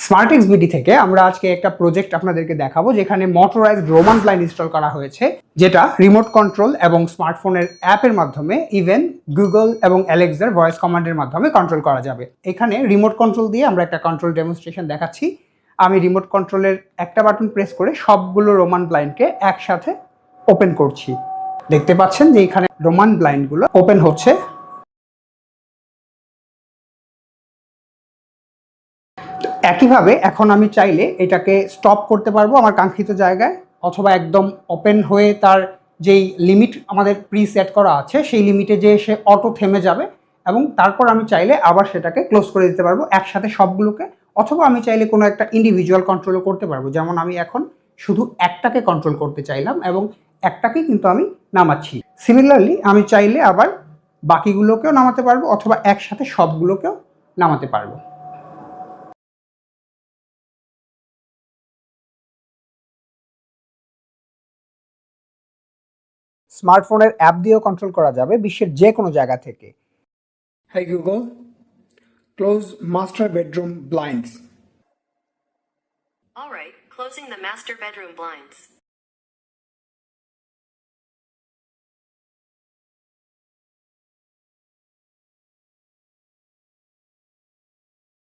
স্মার্টএক্সবিডি থেকে আমরা আজকে একটা প্রজেক্ট আপনাদেরকে দেখাবো যেখানে মোটরাইজড রোমান ব্লাইন্ড ইনস্টল করা হয়েছে, যেটা রিমোট কন্ট্রোল এবং স্মার্টফোনের অ্যাপের মাধ্যমে ইভেন গুগল এবং অ্যালেক্সার ভয়েস কমান্ডের মাধ্যমে কন্ট্রোল করা যাবে। এখানে রিমোট কন্ট্রোল দিয়ে আমরা একটা কন্ট্রোল ডেমনস্ট্রেশন দেখাচ্ছি। আমি রিমোট কন্ট্রোলের একটা বাটন প্রেস করে সবগুলো রোমান ব্লাইন্ডকে একসাথে ওপেন করছি। দেখতে পাচ্ছেন যে এখানে রোমান ব্লাইন্ডগুলো ওপেন হচ্ছে। একইভাবে এখন আমি চাইলে এটাকে স্টপ করতে পারবো আমার কাঙ্ক্ষিত জায়গায়, অথবা একদম ওপেন হয়ে তার যেই লিমিট আমাদের প্রি সেট করা আছে সেই লিমিটে যে সে অটো থেমে যাবে, এবং তারপর আমি চাইলে আবার সেটাকে ক্লোজ করে দিতে পারবো একসাথে সবগুলোকে। অথবা আমি চাইলে কোনো একটা ইন্ডিভিজুয়াল কন্ট্রোলও করতে পারবো, যেমন আমি এখন শুধু একটাকে কন্ট্রোল করতে চাইলাম এবং একটাকেই কিন্তু আমি নামাচ্ছি। সিমিলারলি আমি চাইলে আবার বাকিগুলোকেও নামাতে পারবো অথবা একসাথে সবগুলোকেও নামাতে পারবো। স্মার্টফোনের অ্যাপ দিয়েও কন্ট্রোল করা যাবে বিশ্বের যে কোনো জায়গা থেকে। Hey Google, close master bedroom blinds. All right, closing the master bedroom blinds.